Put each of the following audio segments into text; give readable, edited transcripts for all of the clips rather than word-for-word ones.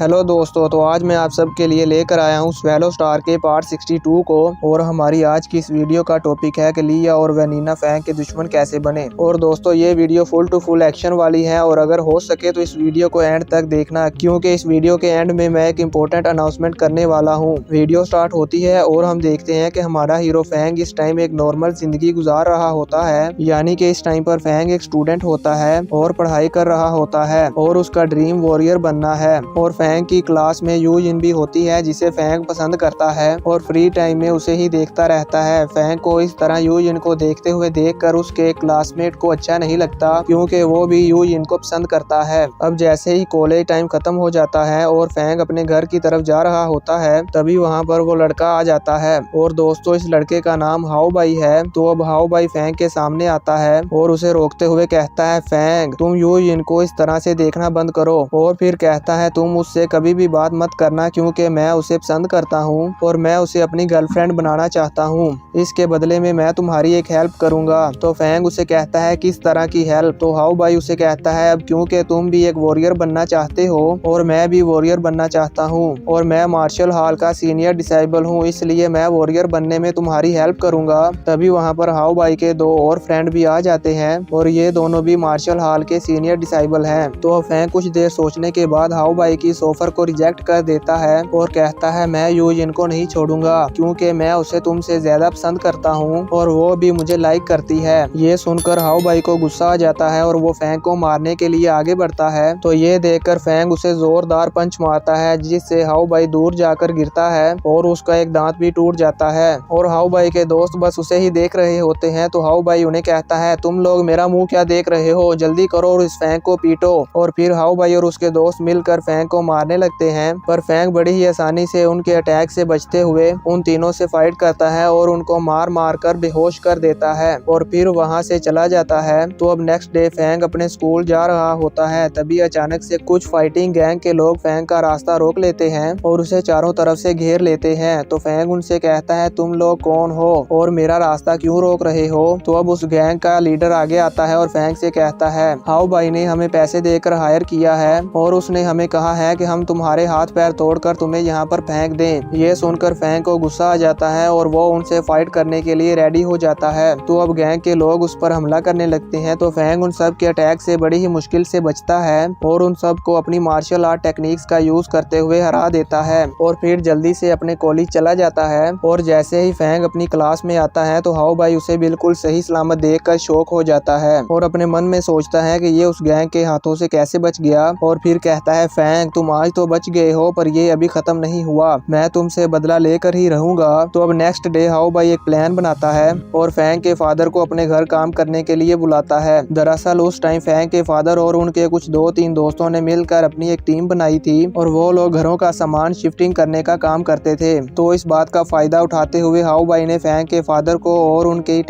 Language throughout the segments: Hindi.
हेलो दोस्तों, तो आज मैं आप सबके लिए लेकर आया हूँ स्वैलो स्टार के पार्ट 62 को। और हमारी आज की इस वीडियो का टॉपिक है कि लिया और वेनिना फैंग के दुश्मन कैसे बने। और दोस्तों, ये video full to full action वाली है और अगर हो सके तो इस वीडियो को एंड तक देखना, क्योंकि इस वीडियो के एंड में मैं एक इम्पोर्टेंट अनाउंसमेंट करने वाला हूँ। वीडियो स्टार्ट होती है और हम देखते हैं कि हमारा हीरो फैंग इस टाइम एक नॉर्मल जिंदगी गुजार रहा होता है, यानी कि इस टाइम पर फैंग एक स्टूडेंट होता है और पढ़ाई कर रहा होता है और उसका ड्रीम वॉरियर बनना है। और फैंग की क्लास में यू जिन भी होती है जिसे फैंग पसंद करता है और फ्री टाइम में उसे ही देखता रहता है। फैंग को इस तरह यू जिन को देखते हुए देखकर उसके क्लासमेट को अच्छा नहीं लगता, क्योंकि वो भी यू जिन को पसंद करता है। अब जैसे ही कॉलेज टाइम खत्म हो जाता है और फैंग अपने घर की तरफ जा रहा होता है, तभी वहाँ पर वो लड़का आ जाता है। और दोस्तों, इस लड़के का नाम हाओ बाई है। तो अब हाओ बाई फैंग के सामने आता है और उसे रोकते हुए कहता है, फैंग तुम यू जिन को इस तरह से देखना बंद करो। और फिर कहता है, तुम उससे कभी भी बात मत करना, क्योंकि मैं उसे पसंद करता हूँ और मैं उसे अपनी गर्लफ्रेंड बनाना चाहता हूँ। इसके बदले में मैं तुम्हारी एक हेल्प करूंगा। तो फैंग उसे कहता है, किस तरह की हेल्प। तो हाओ बाई उसे कहता है, अब क्योंकि तुम भी एक वॉरियर बनना चाहते हो और मैं भी वॉरियर बनना चाहता हूँ और मैं मार्शल हॉल का सीनियर डिसेबल हूँ, इसलिए मैं वॉरियर बनने में तुम्हारी हेल्प करूंगा। तभी वहाँ पर हाओ बाई के दो और फ्रेंड भी आ जाते हैं और ये दोनों भी मार्शल हॉल के सीनियर डिसेबल हैं। तो फैंग कुछ देर सोचने के बाद हाओ बाई की इस ऑफर को रिजेक्ट कर देता है और कहता है, मैं यू जिन को नहीं छोड़ूंगा, क्योंकि मैं उसे तुमसे ज्यादा पसंद करता हूँ और वो भी मुझे लाइक करती है। ये सुनकर हाओ बाई को गुस्सा आ जाता है और वो फैंग को मारने के लिए आगे बढ़ता है। तो ये देखकर फैंग उसे जोरदार पंच मारता है, जिससे हाओ बाई दूर जाकर गिरता है और उसका एक दांत भी टूट जाता है। और हाओ बाई के दोस्त बस उसे ही देख रहे होते हैं। तो हाओ बाई उन्हें कहता है, तुम लोग मेरा मुंह क्या देख रहे हो, जल्दी करो और इस फैंग को पीटो। और फिर हाओ बाई और उसके दोस्त मिलकर फैंग को मारने लगते हैं, पर फैंग बड़ी ही आसानी से उनके अटैक से बचते हुए उन तीनों से फाइट करता है और उनको मार मार कर बेहोश कर देता है और फिर वहां से चला जाता है। तो अब नेक्स्ट डे फैंग अपने स्कूल जा रहा होता है, तभी अचानक से कुछ फाइटिंग गैंग के लोग फैंग का रास्ता रोक लेते हैं और उसे चारों तरफ से घेर लेते हैं। तो फैंग उनसे कहता है, तुम लोग कौन हो और मेरा रास्ता क्यों रोक रहे हो। तो अब उस गैंग का लीडर आगे आता है और फैंग से कहता है, हाओ बाई ने हमें पैसे देकर हायर किया है और उसने हमें कहा है कि हम तुम्हारे हाथ पैर तोड़कर तुम्हें यहाँ पर फेंक दें। ये सुनकर फैंग को गुस्सा आ जाता है और वो उनसे फाइट करने के लिए रेडी हो जाता है। तो अब गैंग के लोग उस पर हमला करने लगते हैं। तो फैंग उन सब के अटैक से बड़ी ही मुश्किल से बचता है और उन सब को अपनी मार्शल आर्ट टेक्निक्स का यूज करते हुए हरा देता है और फिर जल्दी से अपने कॉलेज चला जाता है। और जैसे ही फैंग अपनी क्लास में आता है तो हाओ बाई उसे बिल्कुल सही सलामत देखकर शॉक हो जाता है और अपने मन में सोचता है कि ये उस गैंग के हाथों से कैसे बच गया। और फिर कहता है, फैंग तुम आज तो बच गए हो, पर ये अभी खत्म नहीं हुआ, मैं तुमसे बदला लेकर ही रहूंगा। तो अब नेक्स्ट डे हाओ बाई एक प्लान बनाता है और फैंग के फादर को अपने घर काम करने के लिए बुलाता है। दरअसल उस टाइम फैंग के फादर और उनके कुछ 2-3 दोस्तों ने मिलकर अपनी एक टीम बनाई थी और वो लोग घरों का सामान शिफ्टिंग करने का काम करते थे। तो इस बात का फायदा उठाते हुए हाओ बाई ने फैंग के फादर को और उनकी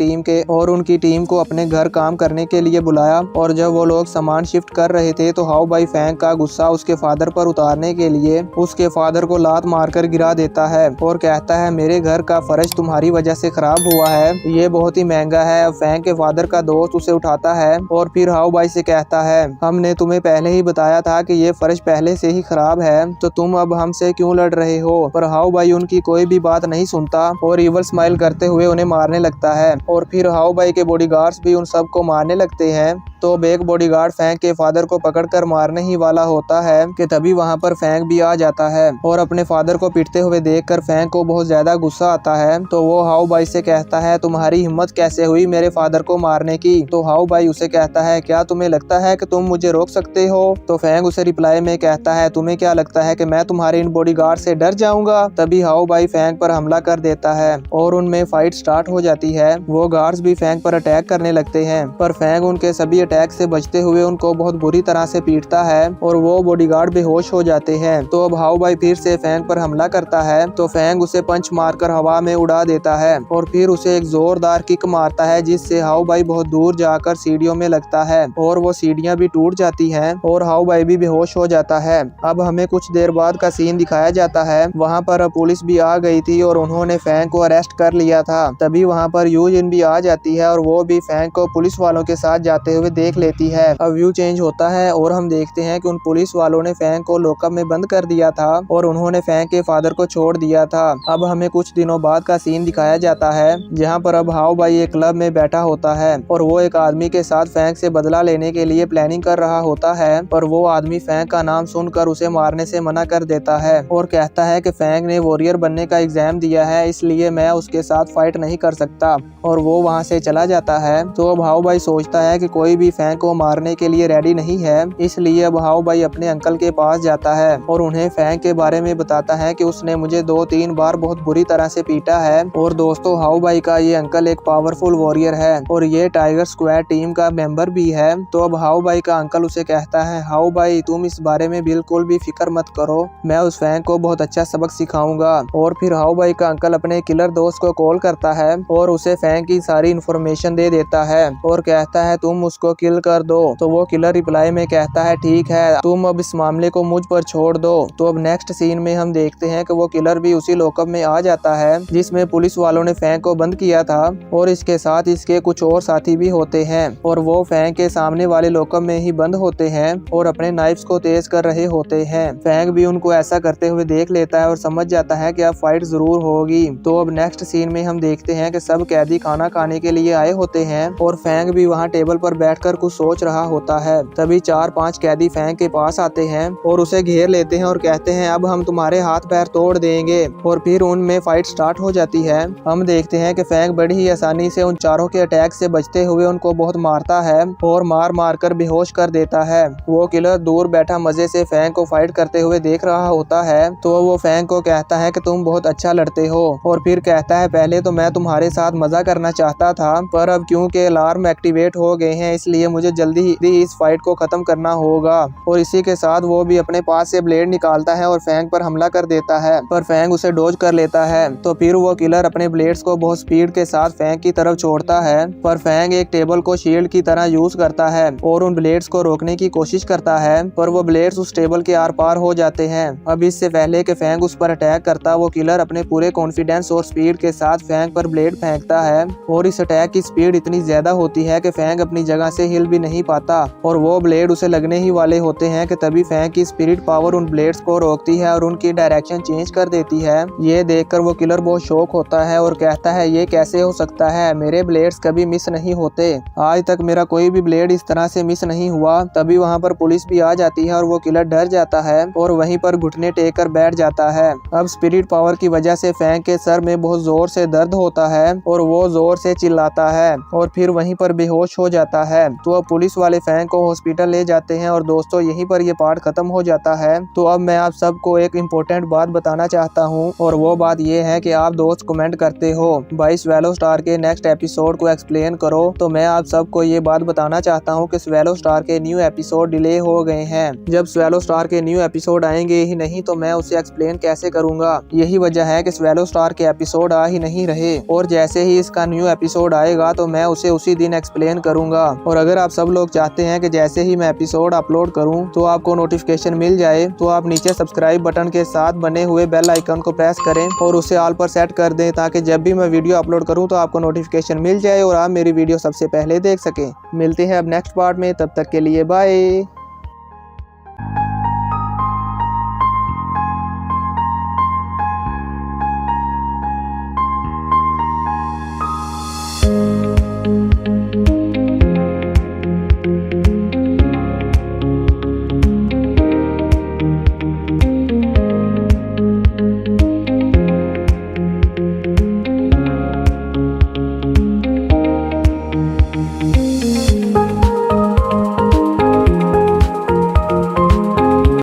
टीम को अपने घर काम करने के लिए बुलाया। और जब वो लोग सामान शिफ्ट कर रहे थे तो हाओ बाई फैंग का गुस्सा उसके फादर पर उतारने के लिए उसके फादर को लात मारकर गिरा देता है और कहता है, मेरे घर का फर्श तुम्हारी वजह से खराब हुआ है, ये बहुत ही महंगा है। अब फैंग के फादर का दोस्त उसे उठाता है और फिर हाओ बाई से कहता है, हमने तुम्हें पहले ही बताया था कि ये फर्श पहले से ही खराब है, तो तुम अब हमसे क्यों लड़ रहे हो। पर हाओ बाई उनकी कोई भी बात नहीं सुनता और इवल स्माइल करते हुए उन्हें मारने लगता है। और फिर हाओ बाई के बॉडीगार्ड्स भी उन सबको मारने लगते हैं। तो अब एक बॉडीगार्ड फैंग के फादर को पकड़कर मारने ही वाला होता है कि तभी वहां पर फैंग भी आ जाता है और अपने फादर को पीटते हुए देखकर फैंग को बहुत ज्यादा गुस्सा आता है। तो वो हाओ बाई से कहता है, तुम्हारी हिम्मत कैसे हुई मेरे फादर को मारने की। तो हाओ बाई उसे कहता है, क्या तुम्हें लगता है कि तुम मुझे रोक सकते हो। तो फैंग उसे रिप्लाई में कहता है, तुम्हें क्या लगता है कि मैं तुम्हारे इन बॉडीगार्ड से डर जाऊंगा। तभी हाओ बाई फैंग पर हमला कर देता है और उनमें फाइट स्टार्ट हो जाती है। वो गार्ड्स भी फैंग पर अटैक करने लगते हैं, पर फैंग उनके सभी अटैक से बचते हुए उनको बहुत बुरी तरह से पीटता है और वो बॉडीगार्ड बेहोश हो जाते हैं। तो अब हाओ बाई फिर से फैंग पर हमला करता है। तो फैंग उसे पंच मारकर हवा में उड़ा देता है और फिर उसे एक जोरदार किक मारता है, जिससे हाओ बाई बहुत दूर जाकर सीढ़ियों में लगता है और वो सीढ़ियां भी टूट जाती हैं और हाओ बाई भी बेहोश हो जाता है। अब हमें कुछ देर बाद का सीन दिखाया जाता है। वहाँ पर पुलिस भी आ गई थी और उन्होंने फैंग को अरेस्ट कर लिया था। तभी वहाँ पर यू जिन भी आ जाती है और वो भी फैंग को पुलिस वालों के साथ जाते हुए देख लेती है। अब व्यू चेंज होता है और हम देखते हैं कि उन पुलिस वालों ने फैंग को लॉकअप में बंद कर दिया था और उन्होंने फैंक के फादर को छोड़ दिया था। अब हमें कुछ दिनों बाद का सीन दिखाया जाता है जहाँ पर अब हाउ भाई एक क्लब में बैठा होता है और वो एक आदमी के साथ फैंक से बदला लेने के लिए प्लानिंग कर रहा होता है, पर वो आदमी फैंक का नाम सुनकर उसे मारने से मना कर देता है और कहता है कि फैंक ने वॉरियर बनने का एग्जाम दिया है, इसलिए मैं उसके साथ फाइट नहीं कर सकता और वो वहाँ से चला जाता है। तो अब हाउ भाई सोचता है कि कोई भी फैंक को मारने के लिए रेडी नहीं है, इसलिए अब हाउ भाई अपने अंकल के पास जाता है और उन्हें फैंक के बारे में बताता है कि उसने मुझे 2-3 बार बहुत बुरी तरह से पीटा है। और दोस्तों हाउ भाई का ये अंकल एक पावरफुल वॉरियर है और ये टाइगर स्क्वाड टीम का मेंबर भी है। तो अब हाउ भाई का अंकल उसे कहता है, हाउ भाई तुम इस बारे में बिल्कुल भी फिक्र मत करो, मैं उस फैंक को बहुत अच्छा सबक सिखाऊंगा। और फिर हाउ भाई का अंकल अपने किलर दोस्त को कॉल करता है और उसे फैंक की सारी इन्फॉर्मेशन दे देता है और कहता है तुम उसको किल कर दो। तो वो किलर रिप्लाई में कहता है ठीक है, तुम अब इस मामले को मुझ पर छोड़ दो। तो अब नेक्स्ट सीन में हम देखते हैं कि वो किलर भी उसी लॉकअप में आ जाता है जिसमें पुलिस वालों ने फैंक को बंद किया था और इसके साथ इसके कुछ और साथी भी होते हैं और वो फैंक के सामने वाले लॉकअप में ही बंद होते हैं और अपने नाइफ्स को तेज कर रहे होते हैं। फैंक भी उनको ऐसा करते हुए देख लेता है और समझ जाता है कि अब फाइट जरूर होगी। तो अब नेक्स्ट सीन में हम देखते हैं कि सब कैदी खाना खाने के लिए आए होते हैं और फैंक भी वहाँ टेबल पर बैठकर कुछ सोच रहा होता है। तभी 4-5 कैदी फैंक के पास आते हैं और उसे घेर लेते हैं और कहते हैं अब हम तुम्हारे हाथ पैर तोड़ देंगे और फिर उनमें फाइट स्टार्ट हो जाती है। हम देखते हैं कि फैंक बड़ी ही आसानी से उन चारों के अटैक से बचते हुए उनको बहुत मारता है और मार मार कर बेहोश कर देता है। वो किलर दूर बैठा मजे से फैंक को फाइट करते हुए देख रहा होता है। तो वो फैंक को कहता है कि तुम बहुत अच्छा लड़ते हो और फिर कहता है पहले तो मैं तुम्हारे साथ मजा करना चाहता था, पर अब क्योंकि अलार्म एक्टिवेट हो गए हैं इसलिए मुझे जल्दी ही इस फाइट को खत्म करना होगा। और इसी के साथ वो भी अपने पास से ब्लेड निकालता है और फैंक पर हमला कर देता है, पर फैंक उसे डॉज कर लेता है। तो फिर वो किलर अपने ब्लेड्स को बहुत स्पीड के साथ फैंक की तरफ छोड़ता है, पर फैंक एक टेबल को शील्ड की तरह यूज करता है और उन ब्लेड्स को रोकने की कोशिश करता है, पर वो ब्लेड्स उस टेबल के आर पार हो जाते हैं। अब इससे पहले कि फैंक उस पर अटैक करता, वो किलर अपने पूरे कॉन्फिडेंस और स्पीड के साथ फैंक पर ब्लेड फेंकता है और इस अटैक की स्पीड इतनी ज्यादा होती है कि फैंक अपनी जगह से हिल भी नहीं पाता और वो ब्लेड उसे लगने ही वाले होते हैं कि तभी फैंक की स्पिरिट पावर उन ब्लेड्स को रोकती है और उनकी डायरेक्शन चेंज कर देती है। ये देखकर वो किलर बहुत शॉक होता है और कहता है ये कैसे हो सकता है, मेरे ब्लेड्स कभी मिस नहीं होते, आज तक मेरा कोई भी ब्लेड इस तरह से मिस नहीं हुआ। तभी वहाँ पर पुलिस भी आ जाती है और वो किलर डर जाता है और वहीं पर घुटने टेक कर बैठ जाता है। अब स्पिरिट पावर की वजह से फैंक के सर में बहुत जोर से दर्द होता है और वो जोर से चिल्लाता है और फिर वहीं पर बेहोश हो जाता है। तो अब पुलिस वाले फैंक को हॉस्पिटल ले जाते हैं और दोस्तों यहीं पर ये पार्ट खत्म हो जाता है। तो अब मैं आप सबको एक इम्पोर्टेंट बात बताना चाहता हूँ और वो बात ये है कि आप दोस्त कमेंट करते हो भाई स्वेलो स्टार के नेक्स्ट एपिसोड को एक्सप्लेन करो, तो मैं आप सबको ये बात बताना चाहता हूँ कि स्वेलो स्टार के न्यू एपिसोड डिले हो गए हैं। जब स्वेलो स्टार के न्यू एपिसोड आएंगे ही नहीं तो मैं उसे एक्सप्लेन कैसे करूंगा। यही वजह है कि स्वेलो स्टार के एपिसोड आ ही नहीं रहे और जैसे ही इसका न्यू एपिसोड आएगा तो मैं उसे उसी दिन एक्सप्लेन करूंगा। और अगर आप सब लोग चाहते हैं कि जैसे ही मैं एपिसोड अपलोड करूं तो आपको नोटिफिकेशन मिल जाए तो आप नीचे सब्सक्राइब बटन के साथ बने हुए बेल आइकन को प्रेस करें और उसे ऑल पर सेट कर दें ताकि जब भी मैं वीडियो अपलोड करूं तो आपको नोटिफिकेशन मिल जाए और आप मेरी वीडियो सबसे पहले देख सकें। मिलते हैं अब नेक्स्ट पार्ट में, तब तक के लिए बाय।